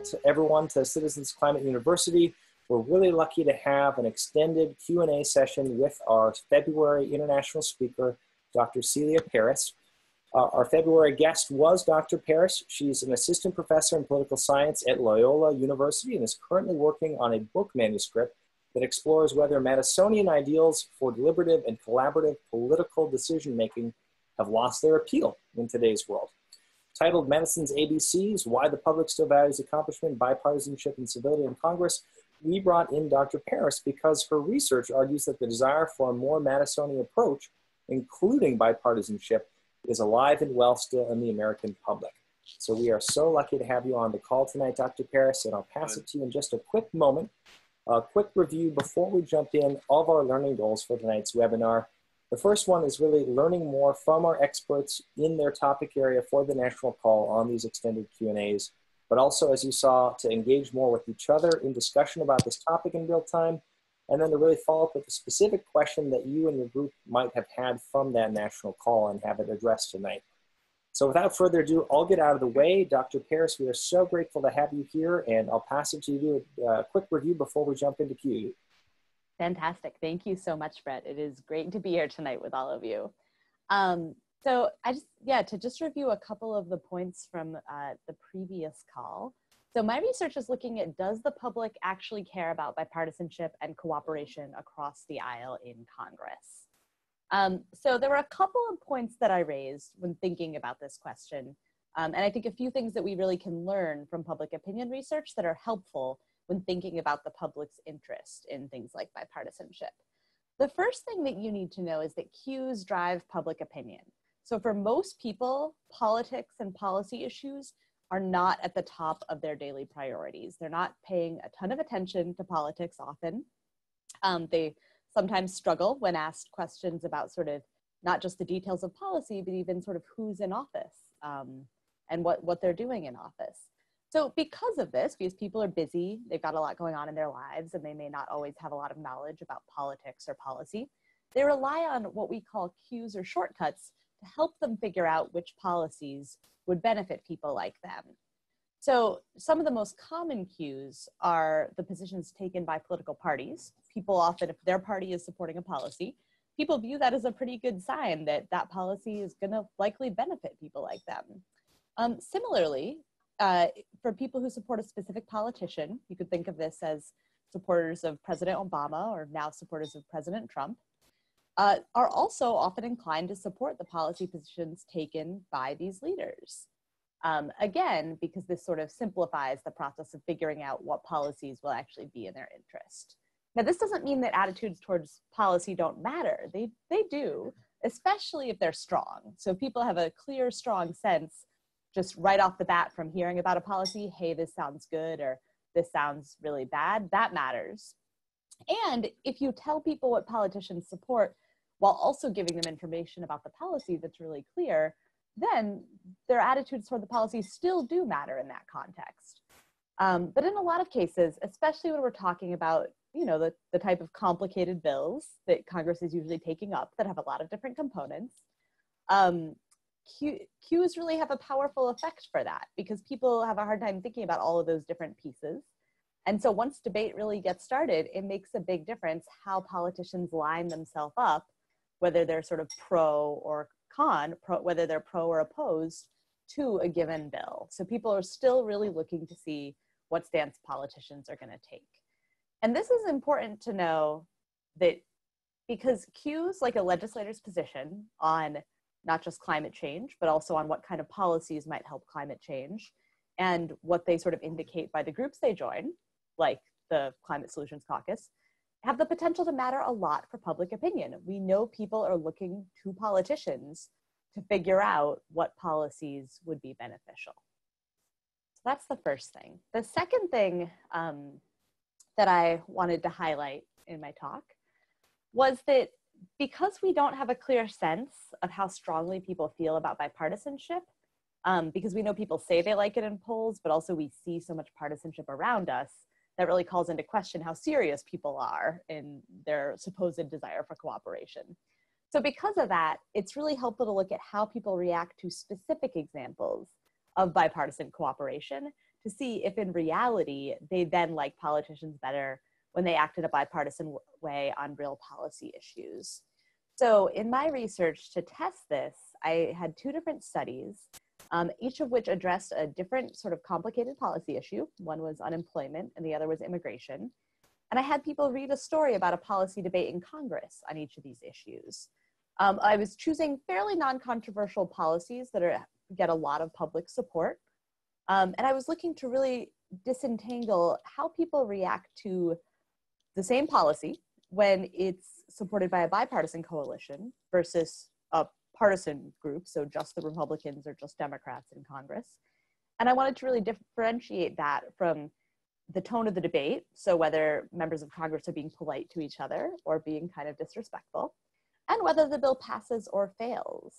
tonight, everyone, to Citizens Climate University. We're really lucky to have an extended Q&A session with our February international speaker, Dr. Celia Paris. Our February guest was Dr. Paris. She's an assistant professor in political science at Loyola University and is currently working on a book manuscript that explores whether Madisonian ideals for deliberative and collaborative political decision-making have lost their appeal in today's world. Titled Madison's ABCs, Why the Public Still Values Accomplishment, Bipartisanship, and Civility in Congress, we brought in Dr. Paris because her research argues that the desire for a more Madisonian approach, including bipartisanship, is alive and well still in the American public. So we are so lucky to have you on the call tonight, Dr. Paris, and I'll pass it to you in just a quick moment. A quick review before we jump in of our learning goals for tonight's webinar. The first one is really learning more from our experts in their topic area for the national call on these extended Q&As, but also, as you saw, to engage more with each other in discussion about this topic in real time, and then to really follow up with a specific question that you and your group might have had from that national call and have it addressed tonight. So without further ado, I'll get out of the way. Dr. Paris, we are so grateful to have you here, and I'll pass it to you to do a quick review before we jump into Q. Fantastic. Thank you so much, Brett. It is great to be here tonight with all of you. So to just review a couple of the points from the previous call. So my research is looking at, does the public actually care about bipartisanship and cooperation across the aisle in Congress? So there were a couple of points that I raised when thinking about this question. And I think a few things that we really can learn from public opinion research that are helpful when thinking about the public's interest in things like bipartisanship. The first thing that you need to know is that cues drive public opinion. So for most people, politics and policy issues are not at the top of their daily priorities. They're not paying a ton of attention to politics often. They sometimes struggle when asked questions about sort of not just the details of policy, but even sort of who's in office and what they're doing in office. So because of this, because people are busy, they've got a lot going on in their lives, and they may not always have a lot of knowledge about politics or policy, they rely on what we call cues or shortcuts to help them figure out which policies would benefit people like them. So some of the most common cues are the positions taken by political parties. People often, if their party is supporting a policy, people view that as a pretty good sign that that policy is going to likely benefit people like them. Similarly, for people who support a specific politician, you could think of this as supporters of President Obama or now supporters of President Trump, are also often inclined to support the policy positions taken by these leaders. Again, because this sort of simplifies the process of figuring out what policies will actually be in their interest. Now, this doesn't mean that attitudes towards policy don't matter. They do, especially if they're strong. So if people have a clear, strong sense just right off the bat from hearing about a policy, hey, this sounds good, or this sounds really bad, that matters. And if you tell people what politicians support while also giving them information about the policy that's really clear, then their attitudes toward the policy still do matter in that context. But in a lot of cases, especially when we're talking about, you know, the type of complicated bills that Congress is usually taking up that have a lot of different components, cues really have a powerful effect for that, because people have a hard time thinking about all of those different pieces. And so once debate really gets started, it makes a big difference how politicians line themselves up, whether they're sort of pro or con, whether they're pro or opposed to a given bill. So people are still really looking to see what stance politicians are going to take. And this is important to know, that because cues like a legislator's position on not just climate change, but also on what kind of policies might help climate change, and what they sort of indicate by the groups they join, like the Climate Solutions Caucus, have the potential to matter a lot for public opinion. We know people are looking to politicians to figure out what policies would be beneficial. So that's the first thing. The second thing that I wanted to highlight in my talk was that because we don't have a clear sense of how strongly people feel about bipartisanship, because we know people say they like it in polls, but also we see so much partisanship around us, that really calls into question how serious people are in their supposed desire for cooperation. So because of that, it's really helpful to look at how people react to specific examples of bipartisan cooperation to see if in reality they then like politicians better when they act in a bipartisan way on real policy issues. So in my research to test this, I had two different studies, each of which addressed a different sort of complicated policy issue. One was unemployment and the other was immigration. And I had people read a story about a policy debate in Congress on each of these issues. I was choosing fairly non-controversial policies that get a lot of public support. And I was looking to really disentangle how people react to the same policy when it's supported by a bipartisan coalition versus a partisan group, so just the Republicans or just Democrats in Congress. And I wanted to really differentiate that from the tone of the debate, so whether members of Congress are being polite to each other or being kind of disrespectful, and whether the bill passes or fails.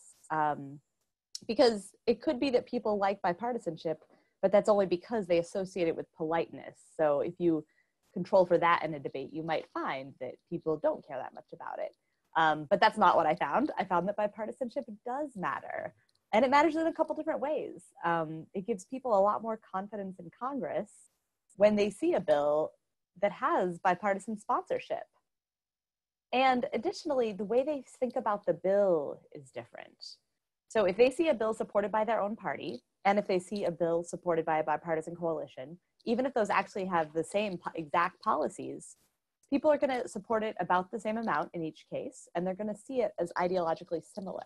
Because it could be that people like bipartisanship, but that's only because they associate it with politeness. So if you control for that in a debate, you might find that people don't care that much about it. But that's not what I found. I found that bipartisanship does matter. And it matters in a couple different ways. It gives people a lot more confidence in Congress when they see a bill that has bipartisan sponsorship. And additionally, the way they think about the bill is different. So if they see a bill supported by their own party, and if they see a bill supported by a bipartisan coalition, even if those actually have the same exact policies, people are going to support it about the same amount in each case, and they're going to see it as ideologically similar.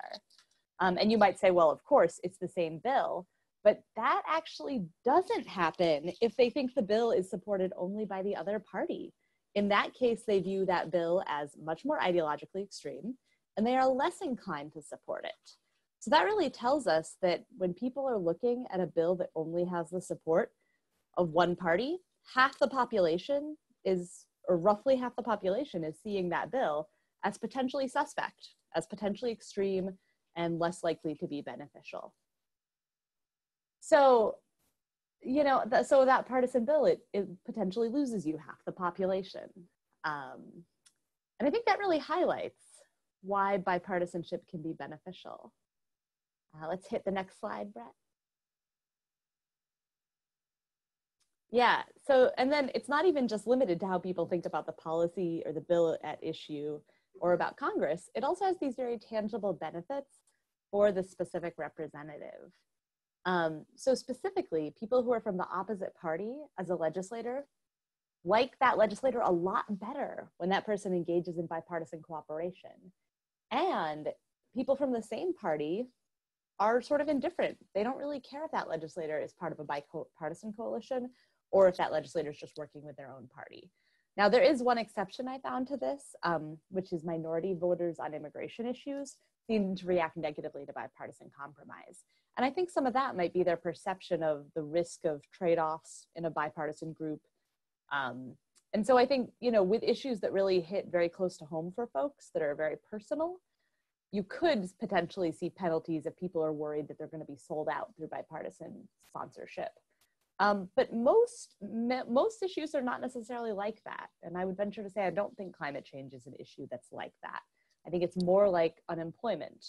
And you might say, well, of course, it's the same bill, but that actually doesn't happen if they think the bill is supported only by the other party. In that case, they view that bill as much more ideologically extreme, and they are less inclined to support it. So that really tells us that when people are looking at a bill that only has the support of one party, half the population is, or roughly half the population is seeing that bill as potentially suspect, as potentially extreme, and less likely to be beneficial. So, you know, so that partisan bill, it potentially loses you half the population. And I think that really highlights why bipartisanship can be beneficial. Let's hit the next slide, Brett. Yeah, so, and then it's not even just limited to how people think about the policy or the bill at issue or about Congress. It also has these very tangible benefits for the specific representative. So specifically, people who are from the opposite party as a legislator like that legislator a lot better when that person engages in bipartisan cooperation. And people from the same party are sort of indifferent. They don't really care if that legislator is part of a bipartisan coalition or if that legislator is just working with their own party. Now, there is one exception I found to this, which is minority voters on immigration issues seem to react negatively to bipartisan compromise. And I think some of that might be their perception of the risk of trade-offs in a bipartisan group. And so I think, you know, with issues that really hit very close to home for folks that are very personal, you could potentially see penalties if people are worried that they're going to be sold out through bipartisan sponsorship. But most issues are not necessarily like that. And I would venture to say, I don't think climate change is an issue that's like that. I think it's more like unemployment,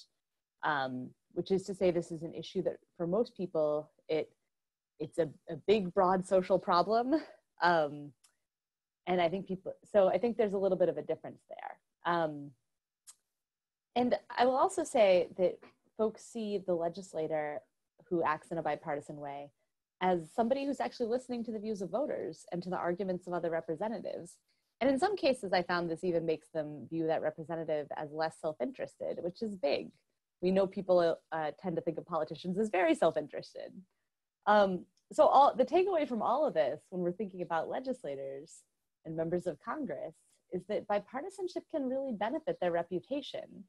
which is to say this is an issue that for most people, it's a big, broad social problem. And I think I think there's a little bit of a difference there. And I will also say that folks see the legislator who acts in a bipartisan way as somebody who's actually listening to the views of voters and to the arguments of other representatives. And in some cases, I found this even makes them view that representative as less self-interested, which is big. We know people tend to think of politicians as very self-interested. So the takeaway from all of this, when we're thinking about legislators and members of Congress, is that bipartisanship can really benefit their reputation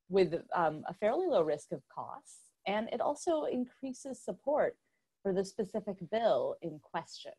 with a fairly low risk of costs, and it also increases support for the specific bill in question.